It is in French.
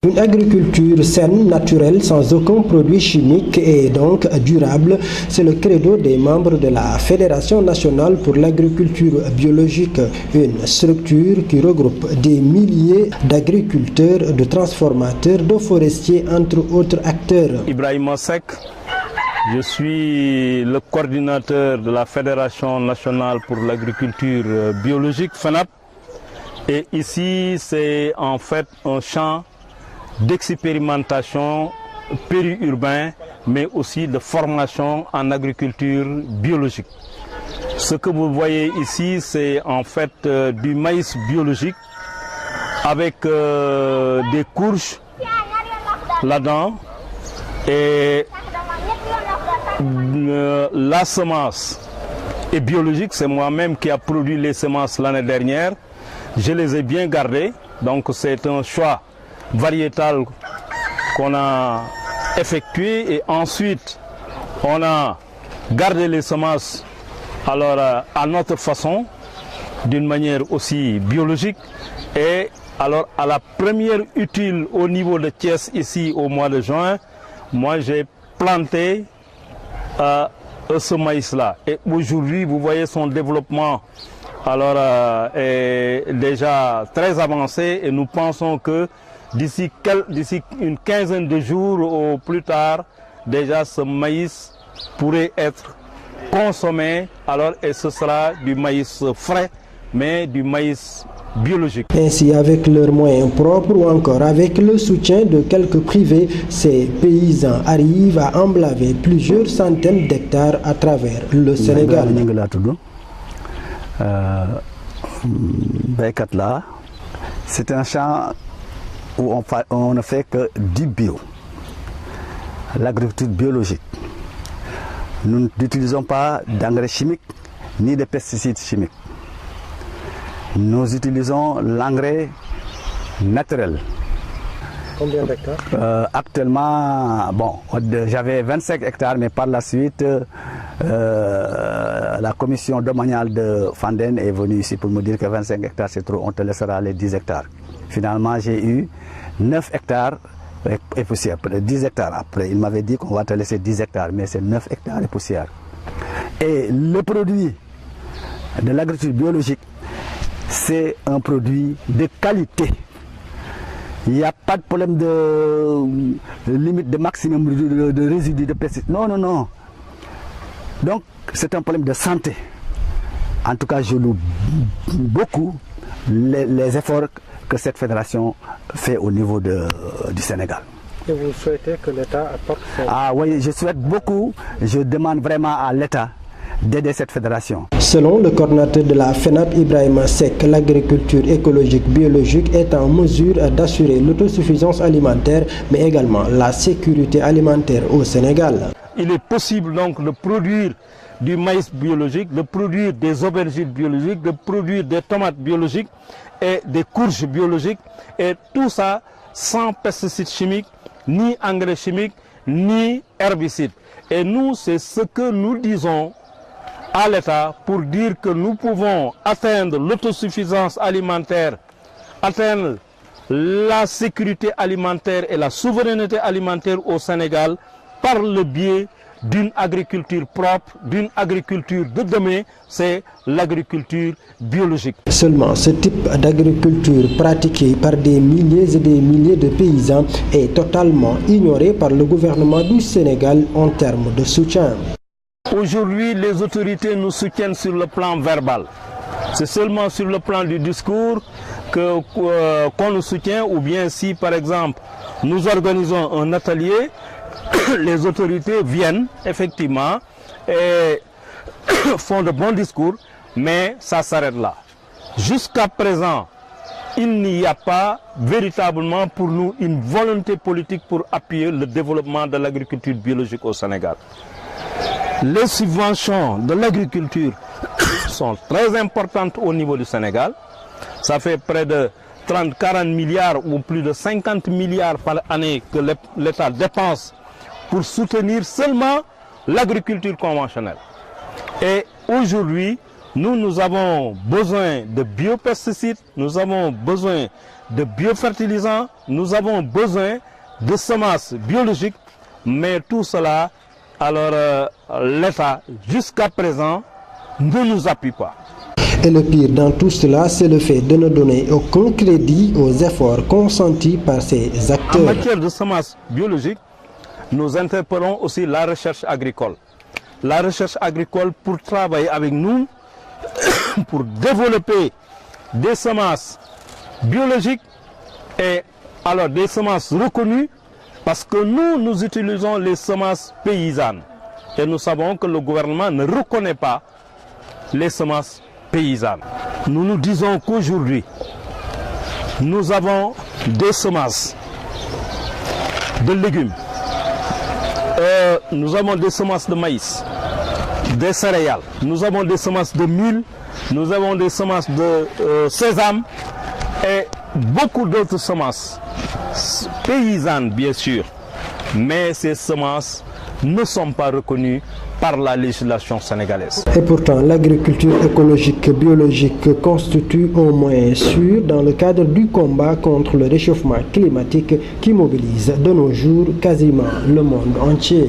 Une agriculture saine, naturelle, sans aucun produit chimique et donc durable, c'est le credo des membres de la Fédération nationale pour l'agriculture biologique, une structure qui regroupe des milliers d'agriculteurs, de transformateurs, de forestiers, entre autres acteurs. Ibrahima Seck, je suis le coordinateur de la Fédération nationale pour l'agriculture biologique, FENAB, et ici c'est en fait un champ d'expérimentation périurbain, mais aussi de formation en agriculture biologique. Ce que vous voyez ici, c'est en fait du maïs biologique avec des courges là-dedans et la semence est biologique. C'est moi-même qui a produit les semences l'année dernière. Je les ai bien gardées, donc c'est un choix variétal qu'on a effectué et ensuite on a gardé les semences à notre façon, d'une manière aussi biologique. Et alors à la première utile au niveau de Thiès ici au mois de juin, moi j'ai planté ce maïs-là. Et aujourd'hui vous voyez son développement est déjà très avancé et nous pensons que d'ici une quinzaine de jours au plus tard, déjà ce maïs pourrait être consommé, et ce sera du maïs frais, mais du maïs biologique. Ainsi, avec leurs moyens propres ou encore avec le soutien de quelques privés, ces paysans arrivent à emblaver plusieurs centaines d'hectares à travers le Sénégal. C'est un champ où on ne fait que du bio, l'agriculture biologique. Nous n'utilisons pas d'engrais chimiques ni de pesticides chimiques. Nous utilisons l'engrais naturel. Combien d'hectares? Actuellement, j'avais 25 hectares, mais par la suite, la commission domaniale de Fanden est venue ici pour me dire que 25 hectares c'est trop, on te laissera les 10 hectares. Finalement, j'ai eu 9 hectares et poussière. 10 hectares après, il m'avait dit qu'on va te laisser 10 hectares, mais c'est 9 hectares et poussière. Et le produit de l'agriculture biologique, c'est un produit de qualité. Il n'y a pas de problème de limite de maximum de résidus de pesticides. Non, non, non. Donc, c'est un problème de santé. En tout cas, je loue beaucoup les efforts que cette fédération fait au niveau du Sénégal. Et vous souhaitez que l'État apporte son... Ah oui, je souhaite beaucoup. Je demande vraiment à l'État d'aider cette fédération. Selon le coordinateur de la FENAB, Ibrahima Seck, l'agriculture écologique biologique est en mesure d'assurer l'autosuffisance alimentaire, mais également la sécurité alimentaire au Sénégal. Il est possible donc de produire du maïs biologique, de produire des aubergines biologiques, de produire des tomates biologiques et des courges biologiques, et tout ça sans pesticides chimiques, ni engrais chimiques, ni herbicides. Et nous, c'est ce que nous disons à l'État pour dire que nous pouvons atteindre l'autosuffisance alimentaire, atteindre la sécurité alimentaire et la souveraineté alimentaire au Sénégal par le biais d'une agriculture propre, d'une agriculture de demain, c'est l'agriculture biologique. Seulement, ce type d'agriculture pratiqué par des milliers et des milliers de paysans est totalement ignoré par le gouvernement du Sénégal en termes de soutien. Aujourd'hui, les autorités nous soutiennent sur le plan verbal. C'est seulement sur le plan du discours qu'on nous soutient, ou bien si par exemple nous organisons un atelier, les autorités viennent effectivement et font de bons discours, mais ça s'arrête là. Jusqu'à présent, il n'y a pas véritablement pour nous une volonté politique pour appuyer le développement de l'agriculture biologique au Sénégal. Les subventions de l'agriculture sont très importantes au niveau du Sénégal. Ça fait près de 30-40 milliards ou plus de 50 milliards par année que l'État dépense pour soutenir seulement l'agriculture conventionnelle. Et aujourd'hui, nous avons besoin de biopesticides, nous avons besoin de biofertilisants, nous avons besoin de semences biologiques, mais tout cela, alors l'État, jusqu'à présent, ne nous appuie pas. Et le pire dans tout cela, c'est le fait de ne donner aucun crédit aux efforts consentis par ces acteurs. En matière de semences biologiques, nous interpellons aussi la recherche agricole. La recherche agricole pour travailler avec nous, pour développer des semences biologiques et alors des semences reconnues, parce que nous utilisons les semences paysannes. Et nous savons que le gouvernement ne reconnaît pas les semences paysannes. Nous nous disons qu'aujourd'hui, nous avons des semences de légumes, nous avons des semences de maïs, des céréales, nous avons des semences de mil, nous avons des semences de sésame et beaucoup d'autres semences paysannes bien sûr, mais ces semences ne sont pas reconnues par la législation sénégalaise. Et pourtant, l'agriculture écologique biologique constitue un moyen sûr dans le cadre du combat contre le réchauffement climatique qui mobilise de nos jours quasiment le monde entier.